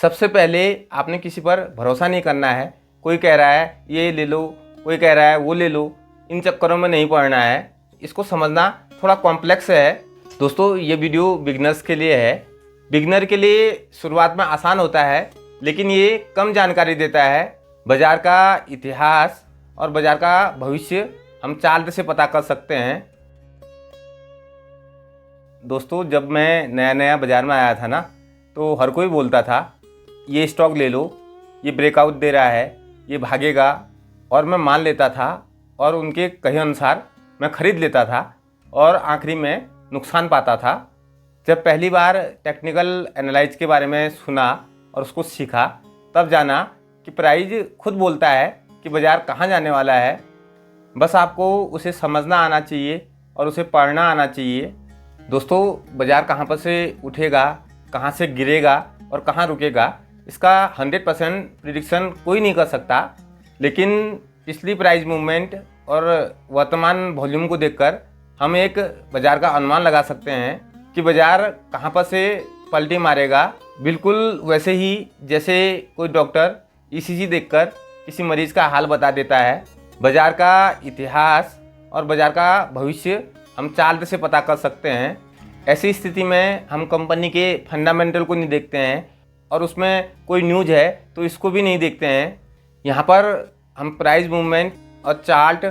सबसे पहले आपने किसी पर भरोसा नहीं करना है। कोई कह रहा है ये ले लो, कोई कह रहा है वो ले लो, इन चक्करों में नहीं पड़ना है। इसको समझना थोड़ा कॉम्प्लेक्स है। दोस्तों, ये वीडियो बिगनर्स के लिए है। बिगनर के लिए शुरुआत में आसान होता है, लेकिन ये कम जानकारी देता है। बाज़ार का इतिहास और बाज़ार का भविष्य हम चार्ट से पता कर सकते हैं। दोस्तों, जब मैं नया नया बाज़ार में आया था ना, तो हर कोई बोलता था ये स्टॉक ले लो, ये ब्रेकआउट दे रहा है, ये भागेगा, और मैं मान लेता था और उनके कहे अनुसार मैं ख़रीद लेता था और आखिरी में नुकसान पाता था। जब पहली बार टेक्निकल एनालाइज के बारे में सुना और उसको सीखा, तब जाना कि प्राइस खुद बोलता है कि बाज़ार कहाँ जाने वाला है। बस आपको उसे समझना आना चाहिए और उसे पढ़ना आना चाहिए। दोस्तों, बाज़ार कहाँ पर से उठेगा, कहाँ से गिरेगा और कहाँ रुकेगा, इसका 100% प्रिडिक्शन कोई नहीं कर सकता। लेकिन पिछली प्राइस मूवमेंट और वर्तमान वॉल्यूम को देखकर हम एक बाज़ार का अनुमान लगा सकते हैं कि बाज़ार कहाँ पर से पलटी मारेगा। बिल्कुल वैसे ही जैसे कोई डॉक्टर ईसीजी देखकर किसी मरीज़ का हाल बता देता है। बाज़ार का इतिहास और बाज़ार का भविष्य हम चार्ट से पता कर सकते हैं। ऐसी स्थिति में हम कंपनी के फंडामेंटल को नहीं देखते हैं और उसमें कोई न्यूज़ है तो इसको भी नहीं देखते हैं। यहाँ पर हम प्राइस मूवमेंट और चार्ट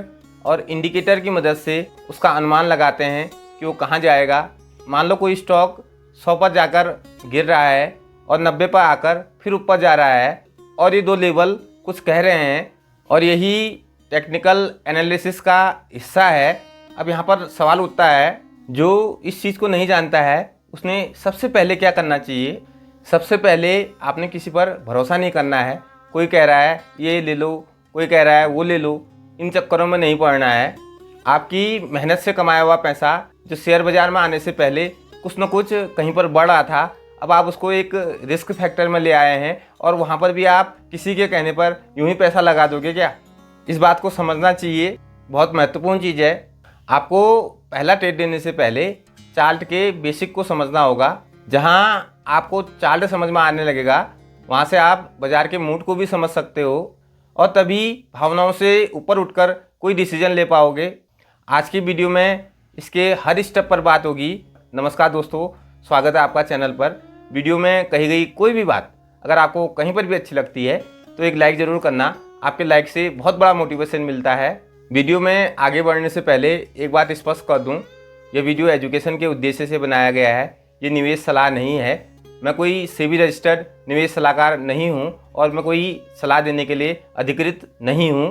और इंडिकेटर की मदद से उसका अनुमान लगाते हैं कि वो कहाँ जाएगा। मान लो कोई स्टॉक 100 पर जाकर गिर रहा है और 90 पर आकर फिर ऊपर जा रहा है, और ये दो लेवल कुछ कह रहे हैं, और यही टेक्निकल एनालिसिस का हिस्सा है। अब यहाँ पर सवाल उठता है, जो इस चीज़ को नहीं जानता है उसने सबसे पहले क्या करना चाहिए? सबसे पहले आपने किसी पर भरोसा नहीं करना है। कोई कह रहा है ये ले लो, कोई कह रहा है वो ले लो, इन चक्करों में नहीं पड़ना है। आपकी मेहनत से कमाया हुआ पैसा जो शेयर बाज़ार में आने से पहले कुछ न कुछ कहीं पर बढ़ रहा था, अब आप उसको एक रिस्क फैक्टर में ले आए हैं और वहाँ पर भी आप किसी के कहने पर यूं ही पैसा लगा दोगे क्या? इस बात को समझना चाहिए, बहुत महत्वपूर्ण चीज़ है। आपको पहला ट्रेड देने से पहले चार्ट के बेसिक को समझना होगा। जहाँ आपको चार्ट समझ में आने लगेगा, वहाँ से आप बाज़ार के मूड को भी समझ सकते हो और तभी भावनाओं से ऊपर उठकर कोई डिसीजन ले पाओगे। आज की वीडियो में इसके हर स्टेप पर बात होगी। नमस्कार दोस्तों, स्वागत है आपका चैनल पर। वीडियो में कही गई कोई भी बात अगर आपको कहीं पर भी अच्छी लगती है तो एक लाइक ज़रूर करना। आपके लाइक से बहुत बड़ा मोटिवेशन मिलता है। वीडियो में आगे बढ़ने से पहले एक बात स्पष्ट कर दूं, यह वीडियो एजुकेशन के उद्देश्य से बनाया गया है। ये निवेश सलाह नहीं है। मैं कोई सेबी रजिस्टर्ड निवेश सलाहकार नहीं हूं और मैं कोई सलाह देने के लिए अधिकृत नहीं हूं।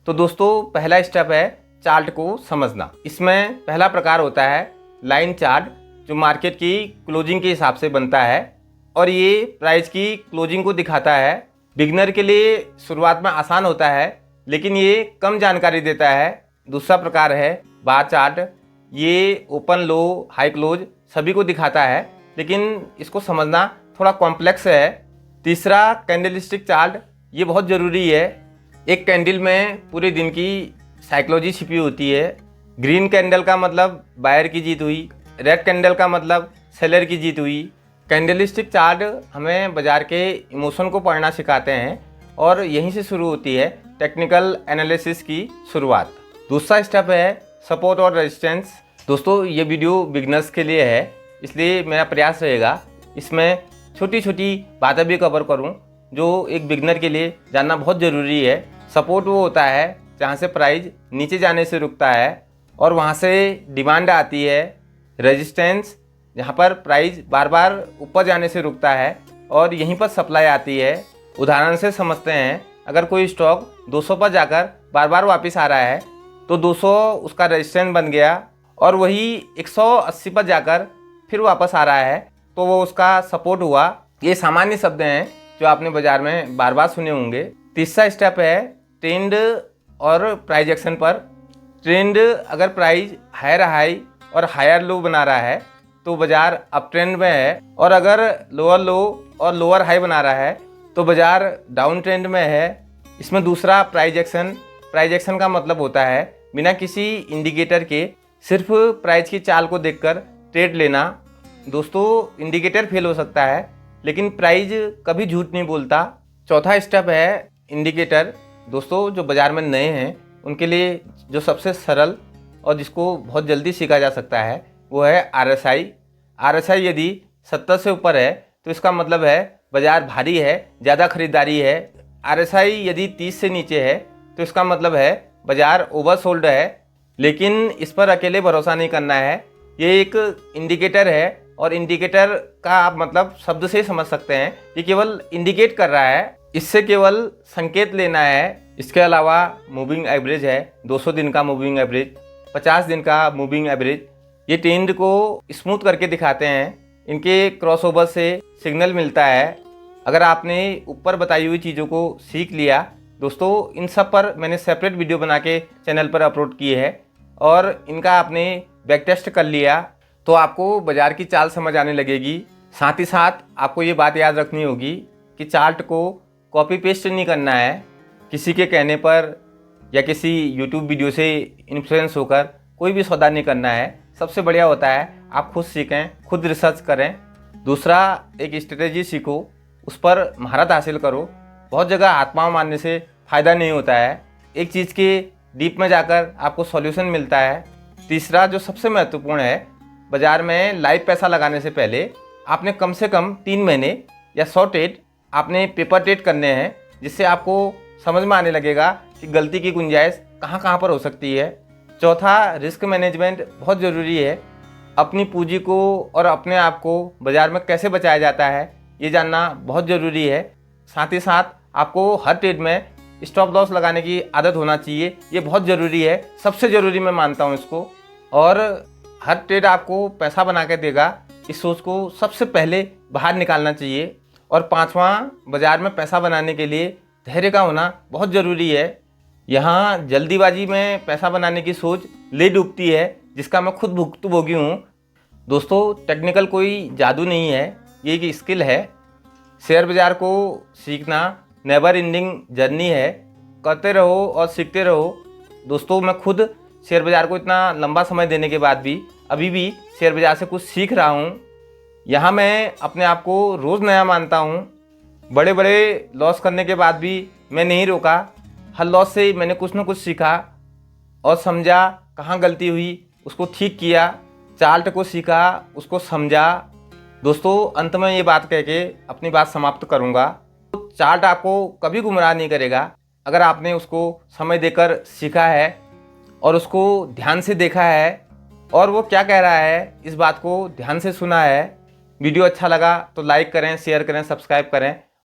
तो दोस्तों, पहला स्टेप है चार्ट को समझना। इसमें पहला प्रकार होता है लाइन चार्ट, जो मार्केट की क्लोजिंग के हिसाब से बनता है और ये प्राइस की क्लोजिंग को दिखाता है। बिगनर के लिए शुरुआत में आसान होता है, लेकिन ये कम जानकारी देता है। दूसरा प्रकार है बार चार्ट। ये ओपन, लो, हाई, क्लोज सभी को दिखाता है, लेकिन इसको समझना थोड़ा कॉम्प्लेक्स है। तीसरा कैंडलस्टिक चार्ट, ये बहुत ज़रूरी है। एक कैंडल में पूरे दिन की साइकोलॉजी छिपी होती है। ग्रीन कैंडल का मतलब बायर की जीत हुई, रेड कैंडल का मतलब सेलर की जीत हुई। कैंडलस्टिक चार्ट हमें बाज़ार के इमोशन को पढ़ना सिखाते हैं और यहीं से शुरू होती है टेक्निकल एनालिसिस की शुरुआत। दूसरा स्टेप है सपोर्ट और रेजिस्टेंस। दोस्तों, ये वीडियो बिगनर्स के लिए है, इसलिए मेरा प्रयास रहेगा इसमें छोटी छोटी बातें भी कवर करूं जो एक बिगनर के लिए जानना बहुत ज़रूरी है। सपोर्ट वो होता है जहां से प्राइस नीचे जाने से रुकता है और वहां से डिमांड आती है। रेजिस्टेंस जहां पर प्राइस बार बार ऊपर जाने से रुकता है और यहीं पर सप्लाई आती है। उदाहरण से समझते हैं, अगर कोई स्टॉक 200 पर जाकर बार बार वापस आ रहा है तो 200 उसका रेजिस्टेंस बन गया, और वही 180 पर जाकर फिर वापस आ रहा है तो वो उसका सपोर्ट हुआ। ये सामान्य शब्द हैं जो आपने बाज़ार में बार बार सुने होंगे। तीसरा स्टेप है ट्रेंड और प्राइस एक्शन पर। ट्रेंड, अगर प्राइस हायर हाई और हायर लो बना रहा है तो बाज़ार अप ट्रेंड में है, और अगर लोअर लो और लोअर हाई बना रहा है तो बाज़ार डाउन ट्रेंड में है। इसमें दूसरा प्राइस एक्शन का मतलब होता है बिना किसी इंडिकेटर के सिर्फ प्राइस की चाल को देखकर ट्रेड लेना। दोस्तों, इंडिकेटर फेल हो सकता है लेकिन प्राइस कभी झूठ नहीं बोलता। चौथा स्टेप है इंडिकेटर। दोस्तों जो बाज़ार में नए हैं उनके लिए जो सबसे सरल और जिसको बहुत जल्दी सीखा जा सकता है वो है RSI। RSI यदि 70 से ऊपर है तो इसका मतलब है बाज़ार भारी है, ज़्यादा खरीदारी है। RSI यदि 30 से नीचे है तो इसका मतलब है बाज़ार ओवरसोल्ड है। लेकिन इस पर अकेले भरोसा नहीं करना है, ये एक इंडिकेटर है और इंडिकेटर का आप मतलब शब्द से समझ सकते हैं, ये केवल इंडिकेट कर रहा है, इससे केवल संकेत लेना है। इसके अलावा मूविंग एवरेज है, 200 दिन का मूविंग एवरेज, 50 दिन का मूविंग एवरेज, ये ट्रेंड को स्मूथ करके दिखाते हैं। इनके क्रॉसओवर से सिग्नल मिलता है। अगर आपने ऊपर बताई हुई चीज़ों को सीख लिया दोस्तों, इन सब पर मैंने सेपरेट वीडियो बना के चैनल पर अपलोड की है और इनका आपने बैक टेस्ट कर लिया तो आपको बाज़ार की चाल समझ आने लगेगी। साथ ही साथ आपको ये बात याद रखनी होगी कि चार्ट को कॉपी पेस्ट नहीं करना है, किसी के कहने पर या किसी यूट्यूब वीडियो से इन्फ्लुएंस होकर कोई भी सौदा नहीं करना है। सबसे बढ़िया होता है आप खुद सीखें, खुद रिसर्च करें। दूसरा, एक स्ट्रेटेजी सीखो, उस पर महारत हासिल करो। बहुत जगह आत्माओं मानने से फ़ायदा नहीं होता है, एक चीज़ के डीप में जाकर आपको सॉल्यूशन मिलता है। तीसरा जो सबसे महत्वपूर्ण है, बाज़ार में लाइव पैसा लगाने से पहले आपने कम से कम 3 महीने या 100 ट्रेड आपने पेपर ट्रेड करने हैं, जिससे आपको समझ में आने लगेगा कि गलती की गुंजाइश कहाँ कहाँ पर हो सकती है। चौथा, रिस्क मैनेजमेंट बहुत ज़रूरी है। अपनी पूंजी को और अपने आप को बाज़ार में कैसे बचाया जाता है ये जानना बहुत ज़रूरी है। साथ ही साथ आपको हर ट्रेड में स्टॉप लॉस लगाने की आदत होना चाहिए, ये बहुत ज़रूरी है, सबसे ज़रूरी मैं मानता हूँ इसको। और हर ट्रेड आपको पैसा बना के देगा, इस सोच को सबसे पहले बाहर निकालना चाहिए। और पांचवा, बाज़ार में पैसा बनाने के लिए धैर्य का होना बहुत ज़रूरी है। यहाँ जल्दीबाजी में पैसा बनाने की सोच ले डूबती है, जिसका मैं खुद भुक्तभोगी हूँ। दोस्तों टेक्निकल कोई जादू नहीं है, ये एक स्किल है। शेयर बाज़ार को सीखना नेवर एंडिंग जर्नी है, करते रहो और सीखते रहो। दोस्तों मैं खुद शेयर बाज़ार को इतना लंबा समय देने के बाद भी अभी भी शेयर बाज़ार से कुछ सीख रहा हूँ। यहाँ मैं अपने आप को रोज़ नया मानता हूँ। बड़े बड़े लॉस करने के बाद भी मैं नहीं रोका, हर लॉस से मैंने कुछ ना कुछ सीखा और समझा कहाँ गलती हुई, उसको ठीक किया, चार्ट को सीखा, उसको समझा। दोस्तों अंत में ये बात कह के अपनी बात समाप्त करूँगा, तो चार्ट आपको कभी गुमराह नहीं करेगा अगर आपने उसको समय देकर सीखा है और उसको ध्यान से देखा है और वो क्या कह रहा है इस बात को ध्यान से सुना है। वीडियो अच्छा लगा तो लाइक करें, शेयर करें, सब्सक्राइब करें।